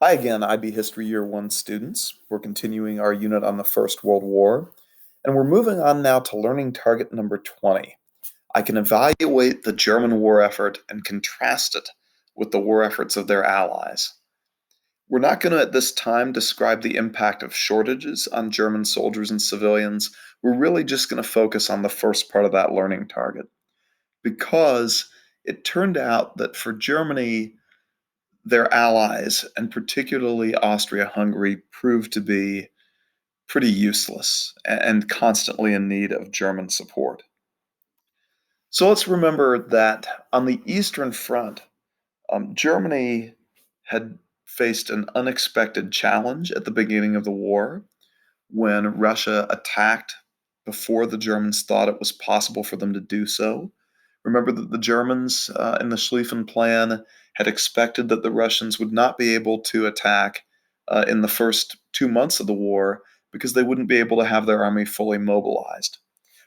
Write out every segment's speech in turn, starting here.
Hi again, IB History Year 1 students. We're continuing our unit on the First World War, and we're moving on now to learning target number 20. I can evaluate the German war effort and contrast it with the war efforts of their allies. We're not going to at this time describe the impact of shortages on German soldiers and civilians. We're really just going to focus on the first part of that learning target because it turned out that for Germany, their allies, and particularly Austria-Hungary, proved to be pretty useless and constantly in need of German support. So let's remember that on the Eastern Front, Germany had faced an unexpected challenge at the beginning of the war when Russia attacked before the Germans thought it was possible for them to do so. Remember that the Germans in the Schlieffen Plan had expected that the Russians would not be able to attack in the first 2 months of the war because they wouldn't be able to have their army fully mobilized.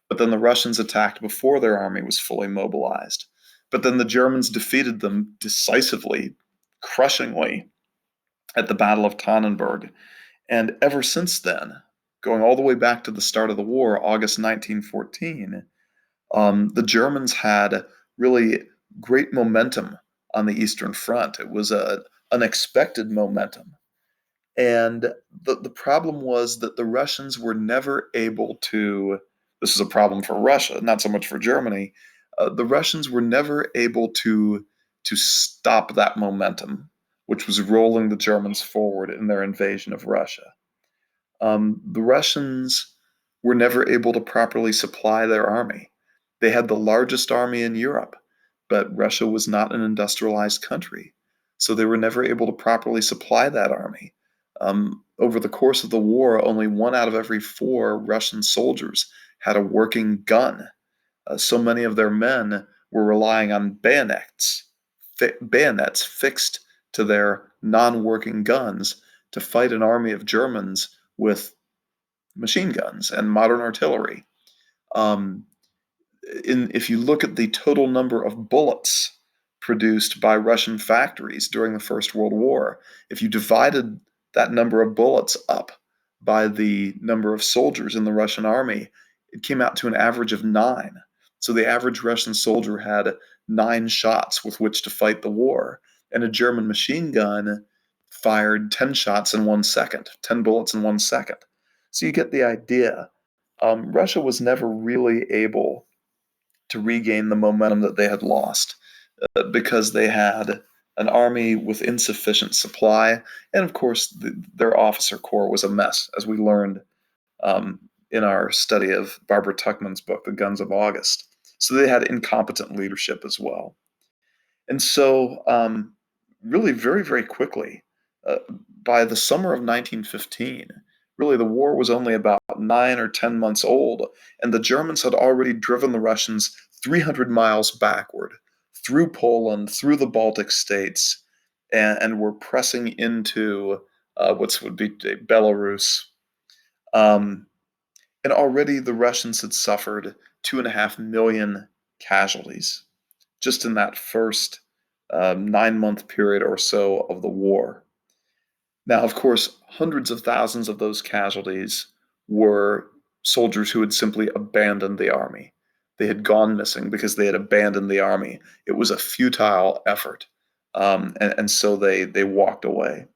But then the Russians attacked before their army was fully mobilized. But then the Germans defeated them decisively, crushingly, at the Battle of Tannenberg. And ever since then, going all the way back to the start of the war, August 1914, the Germans had really great momentum on the Eastern Front. It was an unexpected momentum. And the problem was that the Russians were never able to, this is a problem for Russia, not so much for Germany. The Russians were never able to stop that momentum, which was rolling the Germans forward in their invasion of Russia. The Russians were never able to properly supply their army. They had the largest army in Europe, but Russia was not an industrialized country, so they were never able to properly supply that army. Over the course of the war, only 1 out of every 4 Russian soldiers had a working gun. So many of their men were relying on bayonets fixed to their non-working guns to fight an army of Germans with machine guns and modern artillery. Um, if you look at the total number of bullets produced by Russian factories during the First World War, if you divided that number of bullets up by the number of soldiers in the Russian army, it came out to an average of 9. So the average Russian soldier had 9 shots with which to fight the war, and a German machine gun fired 10 shots in 1 second, 10 bullets in 1 second. So you get the idea. Russia was never really able to regain the momentum that they had lost because they had an army with insufficient supply, and of course, their officer corps was a mess, as we learned in our study of Barbara Tuchman's book, The Guns of August. So they had incompetent leadership as well. And so, really, very, very quickly, uh, by the summer of 1915, really the war was only about 9 or 10 months old, and the Germans had already driven the Russians 300 miles backward through Poland, through the Baltic states, and were pressing into what would be Belarus. Um, and already the Russians had suffered 2.5 million casualties just in that first 9 month period or so of the war. Now, of course, hundreds of thousands of those casualties were soldiers who had simply abandoned the army. They had gone missing because they had abandoned the army. It was a futile effort, and so they walked away.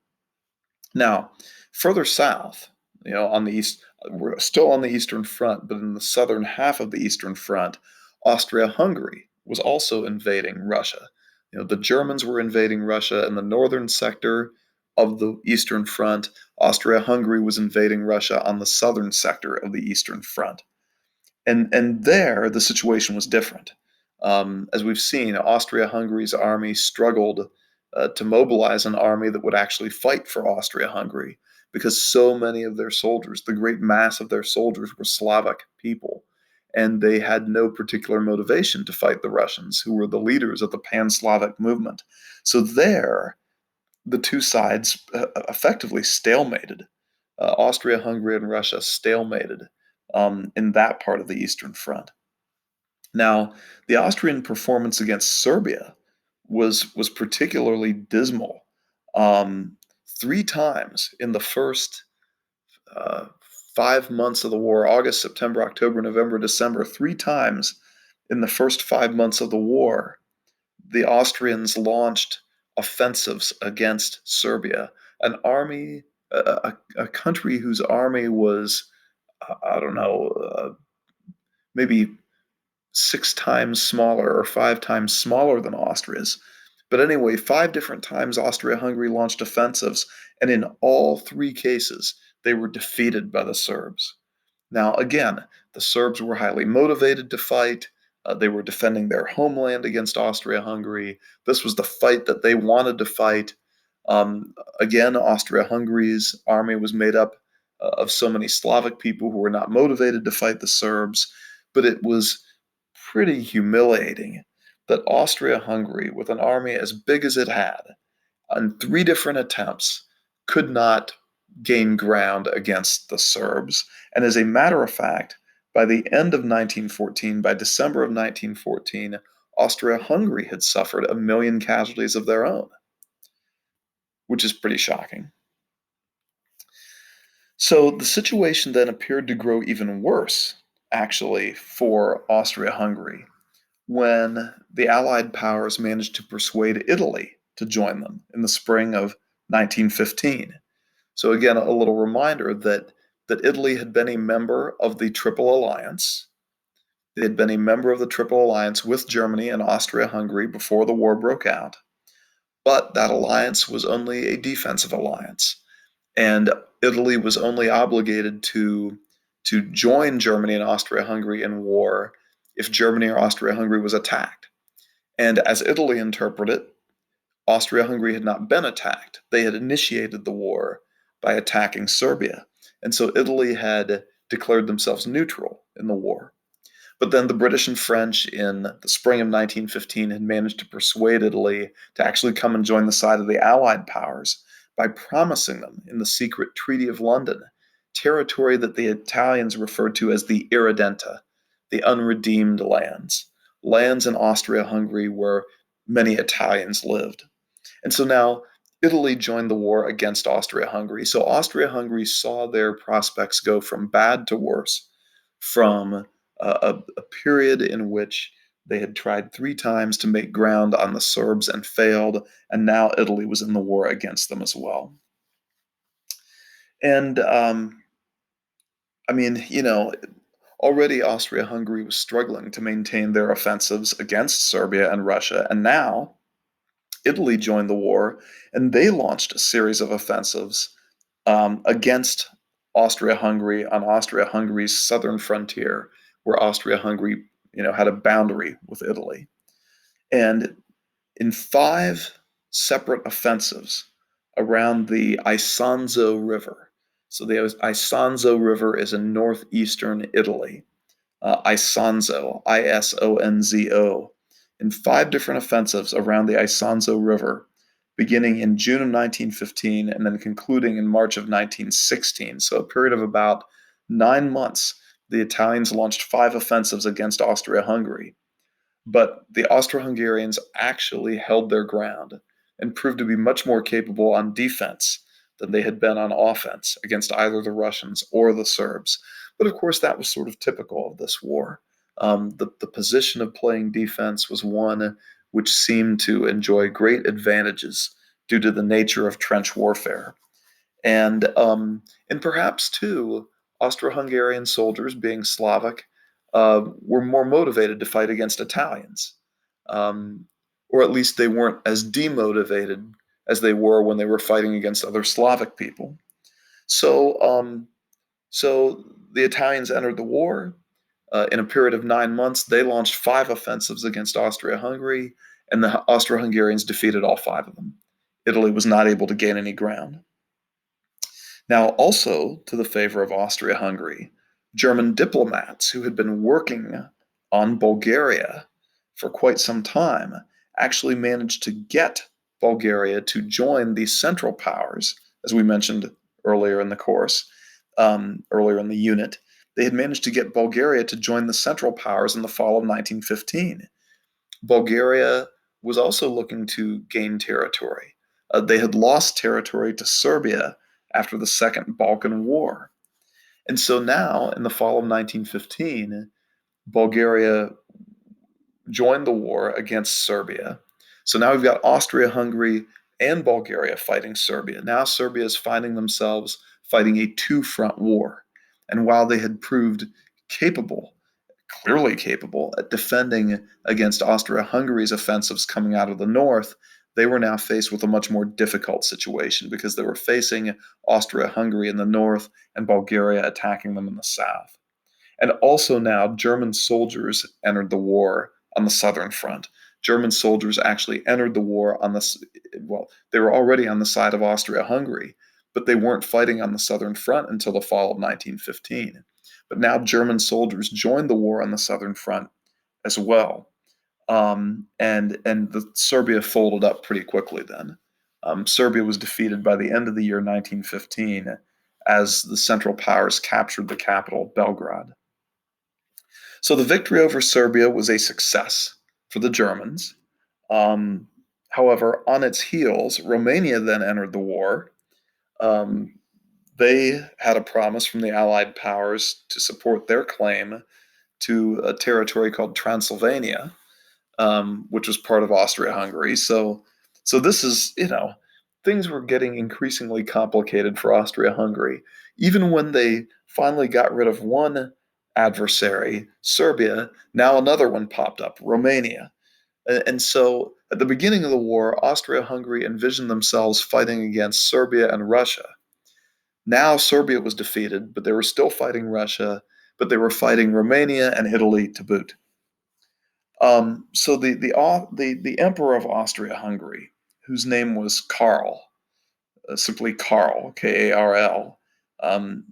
Now, further south, on the east, we're still on the Eastern Front, but in the southern half of the Eastern Front, Austria-Hungary was also invading Russia. The Germans were invading Russia in the northern sector of the Eastern Front. Austria-Hungary was invading Russia on the southern sector of the Eastern Front. And there, the situation was different. As we've seen, Austria-Hungary's army struggled to mobilize an army that would actually fight for Austria-Hungary because so many of their soldiers, the great mass of their soldiers, were Slavic people, and they had no particular motivation to fight the Russians, who were the leaders of the Pan-Slavic movement. So there, the two sides effectively stalemated. Austria-Hungary and Russia stalemated in that part of the Eastern Front. Now, the Austrian performance against Serbia was particularly dismal. Um, Three times in the first uh, 5 months of the war, August, September, October, November, December, three times in the first 5 months of the war, the Austrians launched offensives against Serbia, an army, a country whose army was, I don't know, maybe 6 times smaller or 5 times smaller than Austria's. But anyway, 5 different times Austria-Hungary launched offensives, and in all three cases, they were defeated by the Serbs. Now, again, the Serbs were highly motivated to fight. They were defending their homeland against Austria-Hungary. This was the fight that they wanted to fight. Again, Austria-Hungary's army was made up of so many Slavic people who were not motivated to fight the Serbs, but it was pretty humiliating that Austria-Hungary, with an army as big as it had, on three different attempts, could not gain ground against the Serbs. And as a matter of fact, by the end of 1914, by December of 1914, Austria-Hungary had suffered 1 million casualties of their own, which is pretty shocking. So the situation then appeared to grow even worse, actually, for Austria-Hungary when the Allied powers managed to persuade Italy to join them in the spring of 1915. So again, a little reminder that Italy had been a member of the Triple Alliance. They had been a member of the Triple Alliance with Germany and Austria-Hungary before the war broke out. But that alliance was only a defensive alliance, and Italy was only obligated to join Germany and Austria-Hungary in war if Germany or Austria-Hungary was attacked. And as Italy interpreted it, Austria-Hungary had not been attacked. They had initiated the war by attacking Serbia. And so Italy had declared themselves neutral in the war. But then the British and French in the spring of 1915 had managed to persuade Italy to actually come and join the side of the Allied powers by promising them in the secret Treaty of London territory that the Italians referred to as the Irredenta, the unredeemed lands, lands in Austria-Hungary where many Italians lived. And so now Italy joined the war against Austria-Hungary. So Austria-Hungary saw their prospects go from bad to worse, from a period in which they had tried three times to make ground on the Serbs and failed, and now Italy was in the war against them as well. And I mean, already Austria-Hungary was struggling to maintain their offensives against Serbia and Russia, and now Italy joined the war, and they launched a series of offensives against Austria-Hungary on Austria-Hungary's southern frontier, where Austria-Hungary, had a boundary with Italy. And in 5 separate offensives around the Isonzo River. So the Isonzo River is in northeastern Italy. Isonzo, Isonzo, in 5 different offensives around the Isonzo River, beginning in June of 1915 and then concluding in March of 1916. So a period of about 9 months, the Italians launched 5 offensives against Austria-Hungary. But the Austro-Hungarians actually held their ground and proved to be much more capable on defense than they had been on offense against either the Russians or the Serbs. But of course, that was sort of typical of this war. The position of playing defense was one which seemed to enjoy great advantages due to the nature of trench warfare. And perhaps, too, Austro-Hungarian soldiers, being Slavic, were more motivated to fight against Italians. Or at least they weren't as demotivated as they were when they were fighting against other Slavic people. So the Italians entered the war. In a period of 9 months, they launched 5 offensives against Austria-Hungary, and the Austro-Hungarians defeated all 5 of them. Italy was not able to gain any ground. Now, also to the favor of Austria-Hungary, German diplomats who had been working on Bulgaria for quite some time actually managed to get Bulgaria to join the Central Powers, as we mentioned earlier in the course, earlier in the unit. They had managed to get Bulgaria to join the Central Powers in the fall of 1915. Bulgaria was also looking to gain territory. They had lost territory to Serbia after the Second Balkan War. And so now, in the fall of 1915, Bulgaria joined the war against Serbia. So now we've got Austria-Hungary and Bulgaria fighting Serbia. Now Serbia is finding themselves fighting a two-front war. And while they had proved capable, clearly capable, at defending against Austria-Hungary's offensives coming out of the north, they were now faced with a much more difficult situation because they were facing Austria-Hungary in the north and Bulgaria attacking them in the south. And also now, German soldiers entered the war on the southern front. German soldiers actually entered the war on the, well, they were already on the side of Austria-Hungary, but they weren't fighting on the southern front until the fall of 1915. But now German soldiers joined the war on the southern front as well. And Serbia folded up pretty quickly then. Serbia was defeated by the end of the year 1915 as the Central Powers captured the capital, Belgrade. So the victory over Serbia was a success for the Germans. Um, However, on its heels, Romania then entered the war. Um, they had a promise from the Allied powers to support their claim to a territory called Transylvania, which was part of Austria-Hungary. So this is, things were getting increasingly complicated for Austria-Hungary. Even when they finally got rid of one adversary, Serbia, now another one popped up, Romania. And so at the beginning of the war, Austria-Hungary envisioned themselves fighting against Serbia and Russia. Now Serbia was defeated, but they were still fighting Russia, but they were fighting Romania and Italy to boot. So the emperor of Austria-Hungary, whose name was Karl, simply Karl, Karl, um,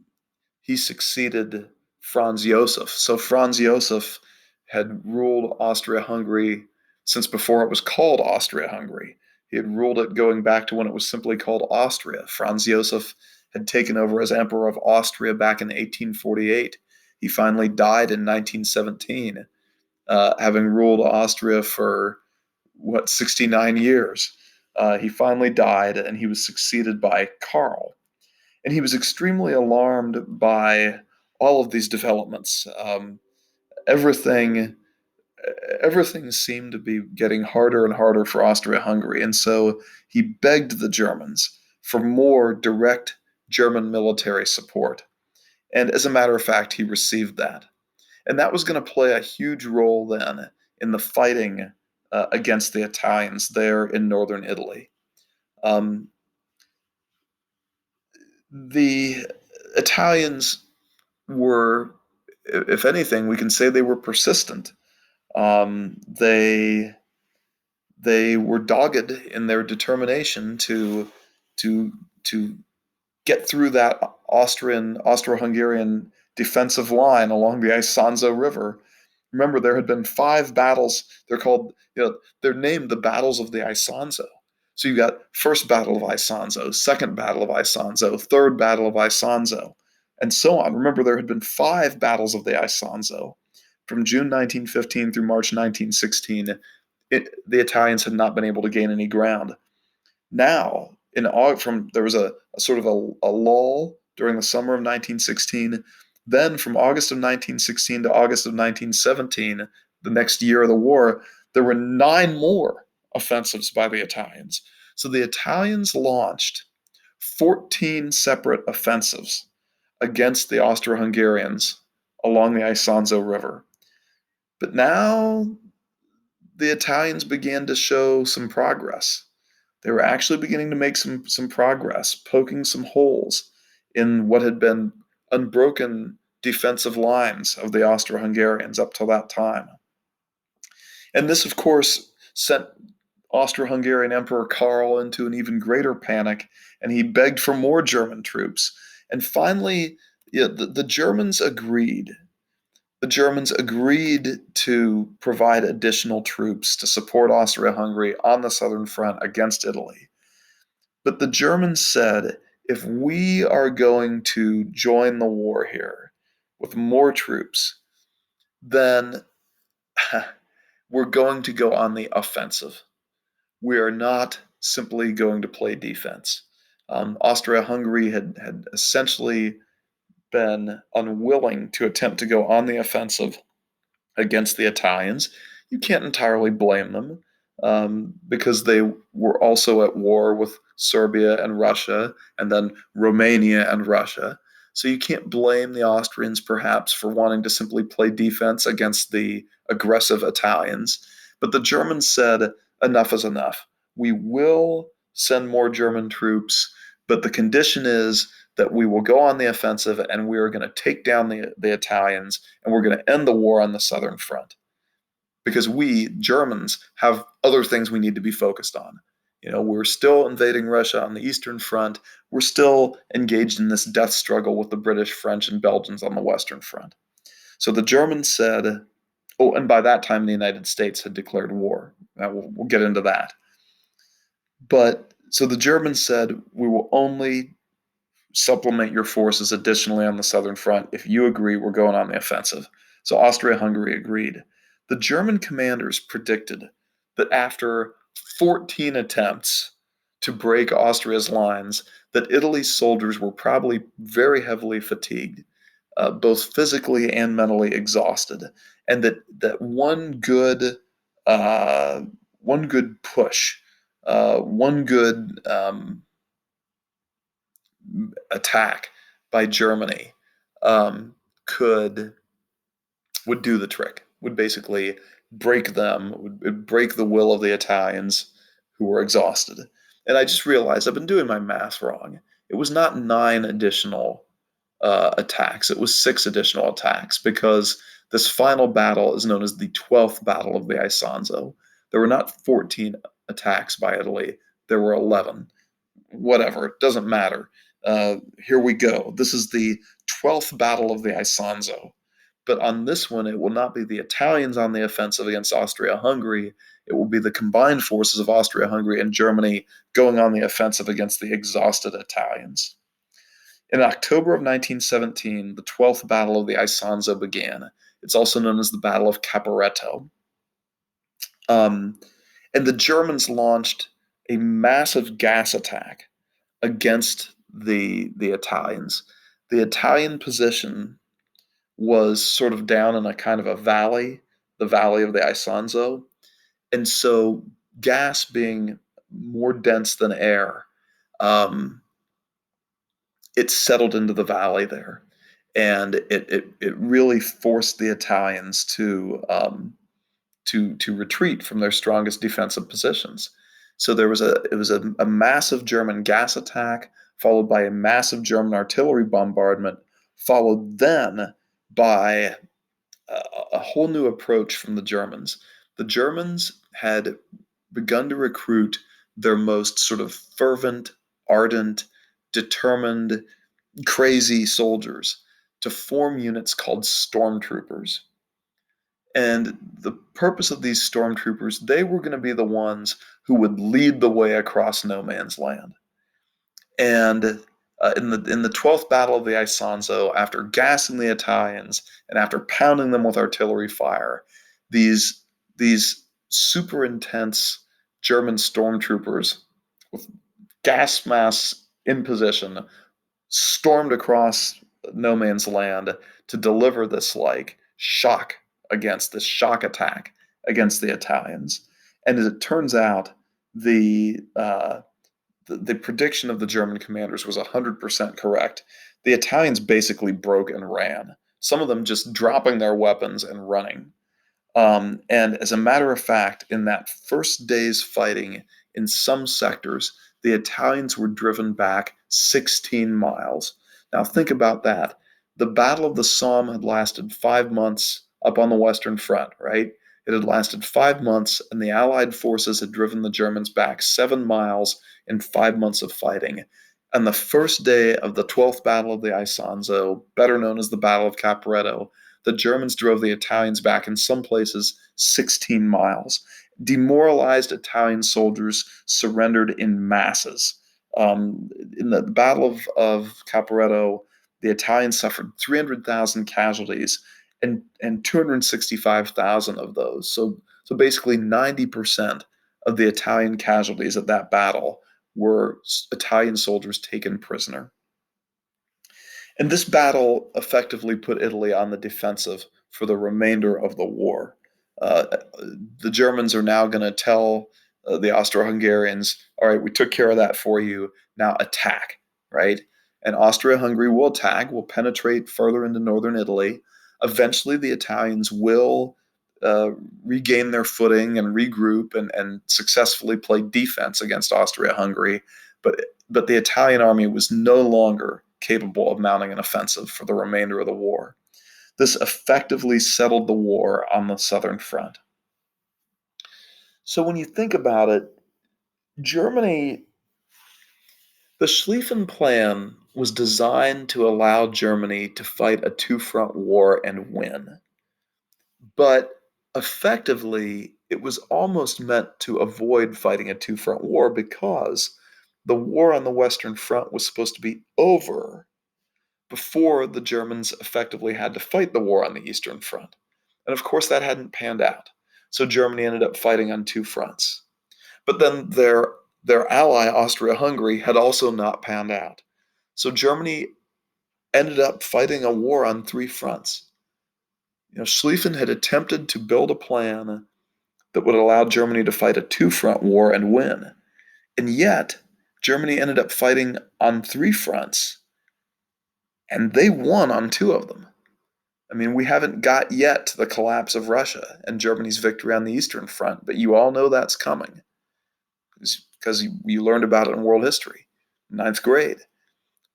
he succeeded Franz Josef. So Franz Josef had ruled Austria-Hungary since before it was called Austria-Hungary. He had ruled it going back to when it was simply called Austria. Franz Josef had taken over as Emperor of Austria back in 1848. He finally died in 1917, having ruled Austria for 69 years. He finally died, and he was succeeded by Karl. And he was extremely alarmed by all of these developments. Everything, everything seemed to be getting harder and harder for Austria-Hungary, and so he begged the Germans for more direct German military support. And as a matter of fact, he received that. And that was going to play a huge role then in the fighting against the Italians there in northern Italy. Um, the Italians were, if anything, we can say they were persistent. Um, they they were dogged in their determination to to get through that Austro-Hungarian defensive line along the Isonzo River. Remember, there had been 5 battles. They're called, they're named the battles of the Isonzo. So you got first battle of Isonzo, second battle of Isonzo, third battle of Isonzo, and so on. Remember, there had been 5 battles of the Isonzo from June 1915 through March 1916. The Italians had not been able to gain any ground. Now, there was a sort of a lull during the summer of 1916. Then, from August of 1916 to August of 1917, the next year of the war, there were 9 more offensives by the Italians. So the Italians launched 14 separate offensives against the Austro-Hungarians along the Isonzo River. But now the Italians began to show some progress. They were actually beginning to make some progress, poking some holes in what had been unbroken defensive lines of the Austro-Hungarians up till that time. And this, of course, sent Austro-Hungarian Emperor Karl into an even greater panic, and he begged for more German troops. And finally, the Germans agreed. The Germans agreed to provide additional troops to support Austria-Hungary on the southern front against Italy. But the Germans said, if we are going to join the war here with more troops, then we're going to go on the offensive. We are not simply going to play defense. Austria-Hungary had essentially been unwilling to attempt to go on the offensive against the Italians. You can't entirely blame them because they were also at war with Serbia and Russia, and then Romania and Russia. So you can't blame the Austrians perhaps for wanting to simply play defense against the aggressive Italians. But the Germans said, enough is enough. We will send more German troops, but the condition is that we will go on the offensive and we are going to take down the Italians and we're going to end the war on the Southern Front. Because we, Germans, have other things we need to be focused on. We're still invading Russia on the Eastern Front. We're still engaged in this death struggle with the British, French, and Belgians on the Western Front. So the Germans said, oh, and by that time the United States had declared war. Now we'll get into that. But so the Germans said, we will only supplement your forces additionally on the Southern Front. If you agree, we're going on the offensive. So Austria-Hungary agreed. The German commanders predicted that after 14 attempts to break Austria's lines, that Italy's soldiers were probably very heavily fatigued, both physically and mentally exhausted, and that one good push, one good attack by Germany um, could would do the trick. Would basically break them. Would break the will of the Italians, who were exhausted. And I just realized I've been doing my math wrong. It was not 9 additional attacks. It was 6 additional attacks because this final battle is known as the 12th Battle of the Isonzo. There were not 14 attacks by Italy. There were 11. Whatever, it doesn't matter. Here we go. This is the 12th Battle of the Isonzo. But on this one, it will not be the Italians on the offensive against Austria-Hungary. It will be the combined forces of Austria-Hungary and Germany going on the offensive against the exhausted Italians. In October of 1917, the 12th Battle of the Isonzo began. It's also known as the Battle of Caporetto. And the Germans launched a massive gas attack against the Italians. The Italian position was sort of down in a kind of a valley, the valley of the Isonzo. And so gas being more dense than air, um, it settled into the valley there. And it really forced the Italians to retreat from their strongest defensive positions. So it was a massive German gas attack, followed by a massive German artillery bombardment, followed then by a whole new approach from the Germans. The Germans had begun to recruit their most sort of fervent, ardent, determined, crazy soldiers to form units called stormtroopers. And the purpose of these stormtroopers, they were going to be the ones who would lead the way across no man's land. And in the 12th Battle of the Isonzo, after gassing the Italians and after pounding them with artillery fire, these super intense German stormtroopers with gas masks in position stormed across no man's land to deliver this shock attack against the Italians. And as it turns out, the prediction of the German commanders was 100% correct. The Italians basically broke and ran, some of them just dropping their weapons and running. And as a matter of fact, in that first day's fighting, in some sectors, the Italians were driven back 16 miles. Now, think about that. The Battle of the Somme had lasted 5 months up on the Western Front, right? It had lasted 5 months, and the Allied forces had driven the Germans back 7 miles in 5 months of fighting. And the first day of the 12th Battle of the Isonzo, better known as the Battle of Caporetto, the Germans drove the Italians back in some places 16 miles. Demoralized Italian soldiers surrendered in masses. In the Battle of Caporetto, the Italians suffered 300,000 casualties, and 265,000 of those. So basically 90% of the Italian casualties at that battle were Italian soldiers taken prisoner. And this battle effectively put Italy on the defensive for the remainder of the war. Uh, the Germans are now going to tell the Austro-Hungarians, all right, we took care of that for you, now attack, right? And Austria-Hungary will attack, will penetrate further into northern Italy. Eventually, the Italians will uh, regain their footing and regroup and successfully play defense against Austria-Hungary. But the Italian army was no longer capable of mounting an offensive for the remainder of the war. This effectively settled the war on the southern front. So when you think about it, Germany, the Schlieffen Plan was designed to allow Germany to fight a two-front war and win. But effectively, it was almost meant to avoid fighting a two-front war because the war on the Western Front was supposed to be over before the Germans effectively had to fight the war on the Eastern Front. And of course, that hadn't panned out. So Germany ended up fighting on two fronts. But then their ally, Austria-Hungary, had also not panned out. So Germany ended up fighting a war on three fronts. Schlieffen had attempted to build a plan that would allow Germany to fight a two-front war and win. And yet, Germany ended up fighting on three fronts, and they won on two of them. I mean, we haven't got yet to the collapse of Russia and Germany's victory on the Eastern Front, but you all know that's coming because you learned about it in world history, ninth grade.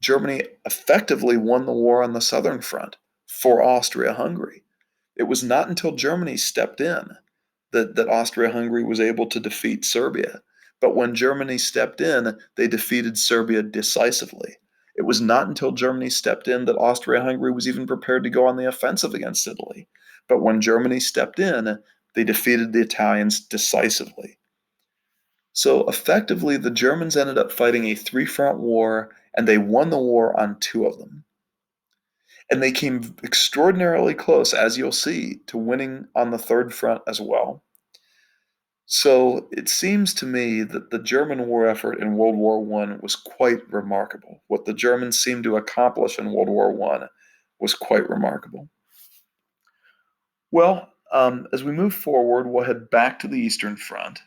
Germany effectively won the war on the Southern Front for Austria-Hungary. It was not until Germany stepped in that Austria-Hungary was able to defeat Serbia. But when Germany stepped in, they defeated Serbia decisively. It was not until Germany stepped in that Austria-Hungary was even prepared to go on the offensive against Italy. But when Germany stepped in, they defeated the Italians decisively. So effectively, the Germans ended up fighting a three-front war, and they won the war on two of them. And they came extraordinarily close, as you'll see, to winning on the third front as well. So it seems to me that the German war effort in World War I was quite remarkable. What the Germans seemed to accomplish in World War I was quite remarkable. Well, as we move forward, we'll head back to the Eastern Front,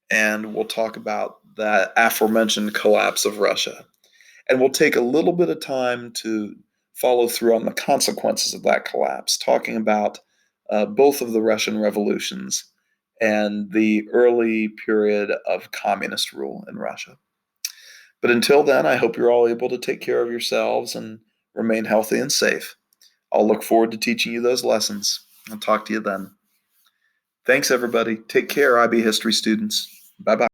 and we'll talk about that aforementioned collapse of Russia. And we'll take a little bit of time to follow through on the consequences of that collapse, talking about both of the Russian revolutions and the early period of communist rule in Russia. But until then, I hope you're all able to take care of yourselves and remain healthy and safe. I'll look forward to teaching you those lessons. I'll talk to you then. Thanks, everybody. Take care, IB history students. Bye bye.